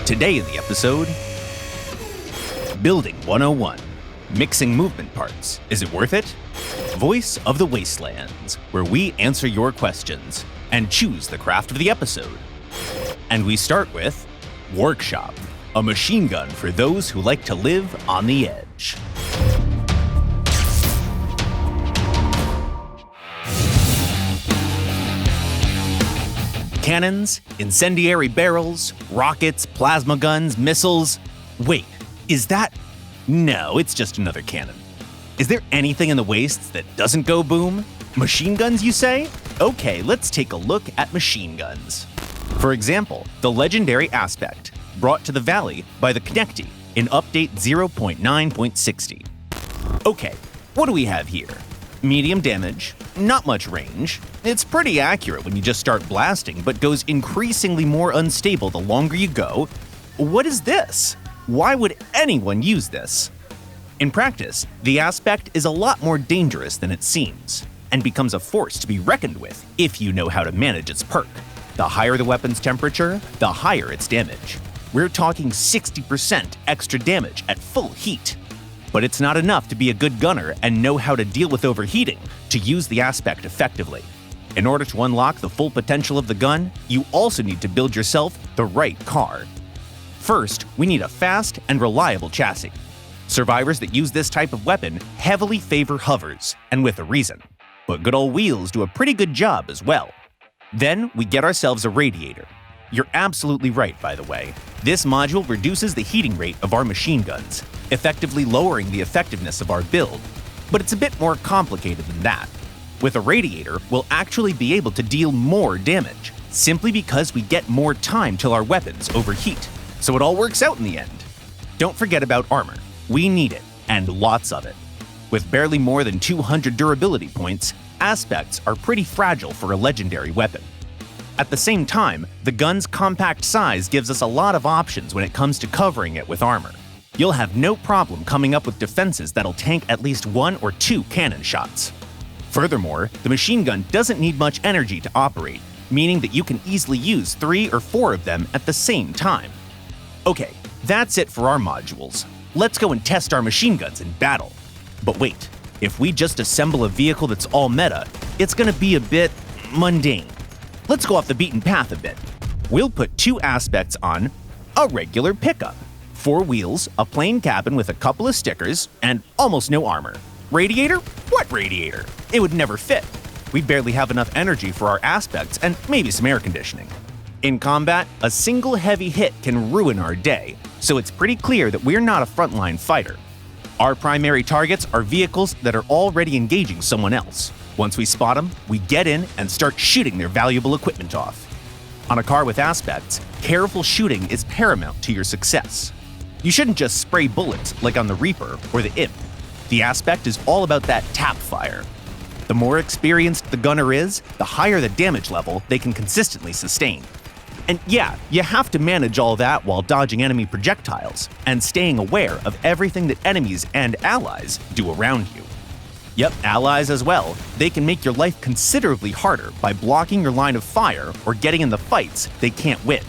Today in the episode, Building 101. Mixing movement parts. Is it worth it? Voice of the Wastelands, where we answer your questions and choose the craft of the episode. And we start with Workshop, a machine gun for those who like to live on the edge. Cannons, incendiary barrels, rockets, plasma guns, missiles. Wait, is that? No, it's just another cannon. Is there anything in the wastes that doesn't go boom? Machine guns, you say? Okay, let's take a look at machine guns. For example, the legendary Aspect, brought to the Valley by the Connecti in Update 0.9.60. Okay, what do we have here? Medium damage, not much range. It's pretty accurate when you just start blasting, but goes increasingly more unstable the longer you go. What is this? Why would anyone use this? In practice, the Aspect is a lot more dangerous than it seems, and becomes a force to be reckoned with if you know how to manage its perk. The higher the weapon's temperature, the higher its damage. We're talking 60% extra damage at full heat. But it's not enough to be a good gunner and know how to deal with overheating to use the Aspect effectively. In order to unlock the full potential of the gun, you also need to build yourself the right car. First, we need a fast and reliable chassis. Survivors that use this type of weapon heavily favor hovers, and with a reason. But good old wheels do a pretty good job as well. Then we get ourselves a radiator. You're absolutely right, by the way. This module reduces the heating rate of our machine guns, effectively lowering the effectiveness of our build. But it's a bit more complicated than that. With a radiator, we'll actually be able to deal more damage, simply because we get more time till our weapons overheat. So it all works out in the end. Don't forget about armor. We need it, and lots of it. With barely more than 200 durability points, Aspects are pretty fragile for a legendary weapon. At the same time, the gun's compact size gives us a lot of options when it comes to covering it with armor. You'll have no problem coming up with defenses that'll tank at least 1 or 2 cannon shots. Furthermore, the machine gun doesn't need much energy to operate, meaning that you can easily use 3 or 4 of them at the same time. Okay, that's it for our modules. Let's go and test our machine guns in battle. But wait, if we just assemble a vehicle that's all meta, it's gonna be a bit mundane. Let's go off the beaten path a bit. We'll put 2 Aspects on a regular pickup. 4 wheels, a plain cabin with a couple of stickers, and almost no armor. Radiator? What radiator? It would never fit. We'd barely have enough energy for our Aspects and maybe some air conditioning. In combat, a single heavy hit can ruin our day, so it's pretty clear that we're not a frontline fighter. Our primary targets are vehicles that are already engaging someone else. Once we spot them, we get in and start shooting their valuable equipment off. On a car with Aspects, careful shooting is paramount to your success. You shouldn't just spray bullets like on the Reaper or the Imp. The Aspect is all about that tap fire. The more experienced the gunner is, the higher the damage level they can consistently sustain. And yeah, you have to manage all that while dodging enemy projectiles and staying aware of everything that enemies and allies do around you. Yep, allies as well. They can make your life considerably harder by blocking your line of fire or getting in the fights they can't win.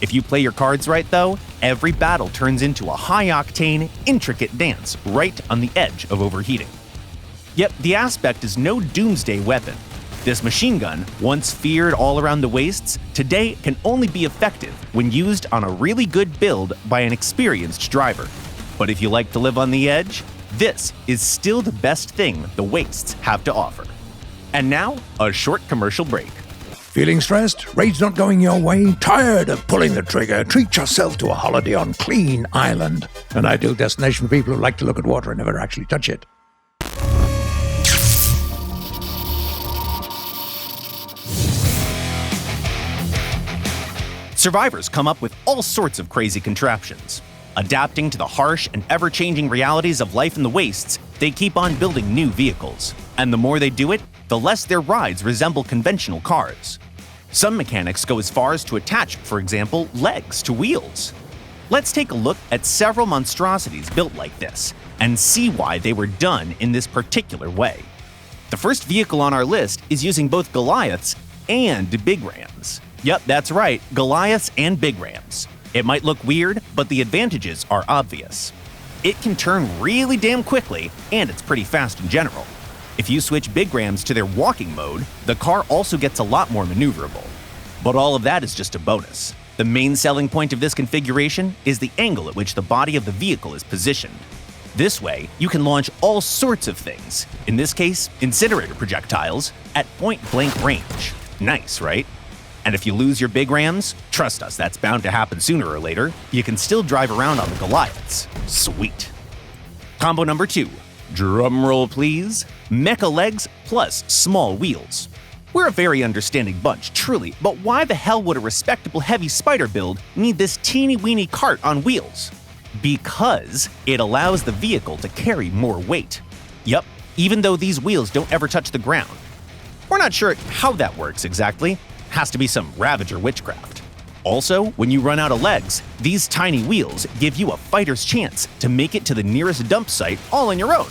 If you play your cards right though, every battle turns into a high-octane, intricate dance right on the edge of overheating. Yep, the Aspect is no doomsday weapon. This machine gun, once feared all around the wastes, today can only be effective when used on a really good build by an experienced driver. But if you like to live on the edge, this is still the best thing the wastes have to offer. And now, a short commercial break. Feeling stressed? Raid's not going your way? Tired of pulling the trigger? Treat yourself to a holiday on Clean Island, an ideal destination for people who like to look at water and never actually touch it. Survivors come up with all sorts of crazy contraptions. Adapting to the harsh and ever-changing realities of life in the wastes, they keep on building new vehicles. And the more they do it, the less their rides resemble conventional cars. Some mechanics go as far as to attach, for example, legs to wheels. Let's take a look at several monstrosities built like this, and see why they were done in this particular way. The first vehicle on our list is using both Goliaths and big rams. Yep, that's right, Goliaths and big rams. It might look weird, but the advantages are obvious. It can turn really damn quickly, and it's pretty fast in general. If you switch big rams to their walking mode, the car also gets a lot more maneuverable. But all of that is just a bonus. The main selling point of this configuration is the angle at which the body of the vehicle is positioned. This way, you can launch all sorts of things, in this case, incinerator projectiles, at point-blank range. Nice, right? And if you lose your big rams, trust us, that's bound to happen sooner or later, you can still drive around on the Goliaths. Sweet. Combo number 2. Drumroll please. Mecha legs plus small wheels. We're a very understanding bunch, truly, but why the hell would a respectable heavy spider build need this teeny-weeny cart on wheels? Because it allows the vehicle to carry more weight. Yup, even though these wheels don't ever touch the ground. We're not sure how that works exactly. Has to be some Ravager witchcraft. Also, when you run out of legs, these tiny wheels give you a fighter's chance to make it to the nearest dump site all on your own.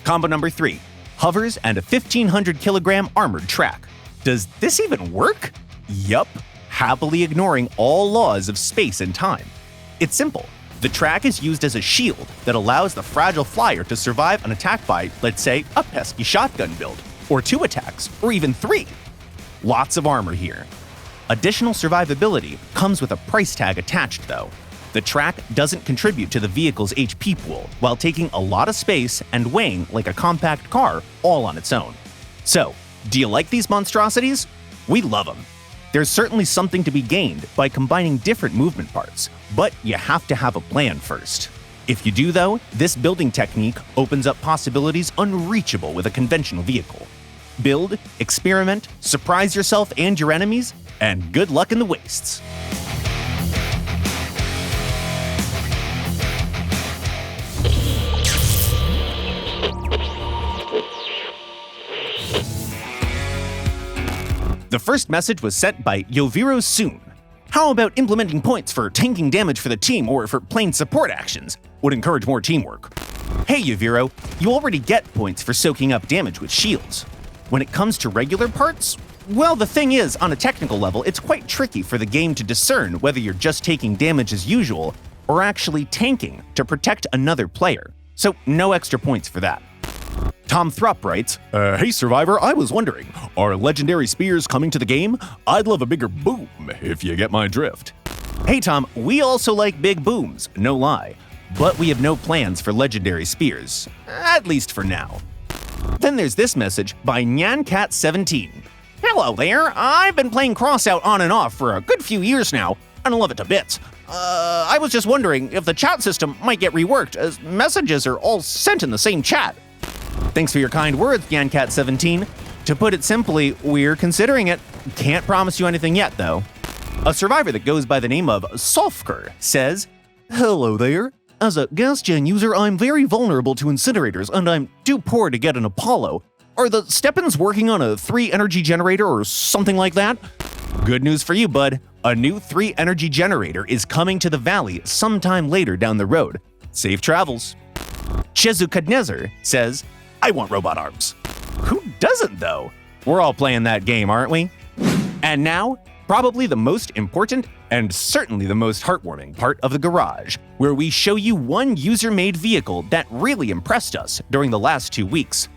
Combo number 3. Hovers and a 1,500 kilogram armored track. Does this even work? Yup, happily ignoring all laws of space and time. It's simple. The track is used as a shield that allows the fragile flyer to survive an attack by, let's say, a pesky shotgun build, or 2 attacks, or even 3. Lots of armor here. Additional survivability comes with a price tag attached though. The track doesn't contribute to the vehicle's HP pool while taking a lot of space and weighing like a compact car all on its own. So, do you like these monstrosities? We love them. There's certainly something to be gained by combining different movement parts, but you have to have a plan first. If you do though, this building technique opens up possibilities unreachable with a conventional vehicle. Build, experiment, surprise yourself and your enemies, and good luck in the wastes. The first message was sent by Yoviro Soon. How about implementing points for tanking damage for the team or for plain support actions? Would encourage more teamwork. Hey Yoviro, you already get points for soaking up damage with shields. When it comes to regular parts, well, the thing is, on a technical level, it's quite tricky for the game to discern whether you're just taking damage as usual or actually tanking to protect another player. So no extra points for that. Tom Thrupp writes, Hey Survivor, I was wondering, are legendary spears coming to the game? I'd love a bigger boom, if you get my drift. Hey Tom, we also like big booms, no lie. But we have no plans for legendary spears, at least for now. Then there's this message by NyanCat17. Hello there, I've been playing Crossout on and off for a good few years now, and I love it to bits. I was just wondering if the chat system might get reworked, as messages are all sent in the same chat. Thanks for your kind words, NyanCat17. To put it simply, we're considering it. Can't promise you anything yet, though. A survivor that goes by the name of Solfker says, Hello there. As a gas gen user, I'm very vulnerable to incinerators, and I'm too poor to get an Apollo. Are the Steppans working on a 3 energy generator or something like that? Good news for you, bud. A new 3 energy generator is coming to the valley sometime later down the road. Safe travels. Chezukadnezer says, I want robot arms. Who doesn't, though? We're all playing that game, aren't we? And now, probably the most important and certainly the most heartwarming part of the garage, where we show you one user-made vehicle that really impressed us during the last 2 weeks.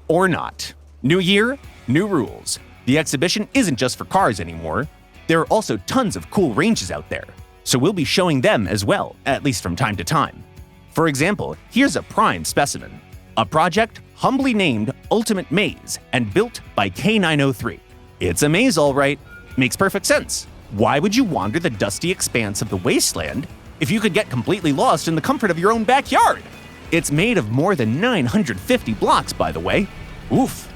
Or not. New year, new rules. The exhibition isn't just for cars anymore. There are also tons of cool ranges out there, so we'll be showing them as well, at least from time to time. For example, here's a prime specimen. A project humbly named Ultimate Maze and built by K903. It's a maze, all right. Makes perfect sense. Why would you wander the dusty expanse of the Wasteland if you could get completely lost in the comfort of your own backyard? It's made of more than 950 blocks, by the way. Oof.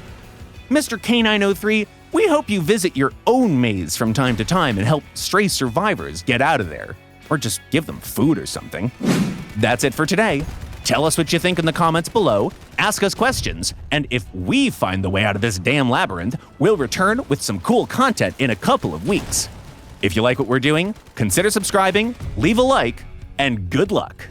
Mr. K903, we hope you visit your own maze from time to time and help stray survivors get out of there. Or just give them food or something. That's it for today. Tell us what you think in the comments below, ask us questions, and if we find the way out of this damn labyrinth, we'll return with some cool content in a couple of weeks. If you like what we're doing, consider subscribing, leave a like, and good luck.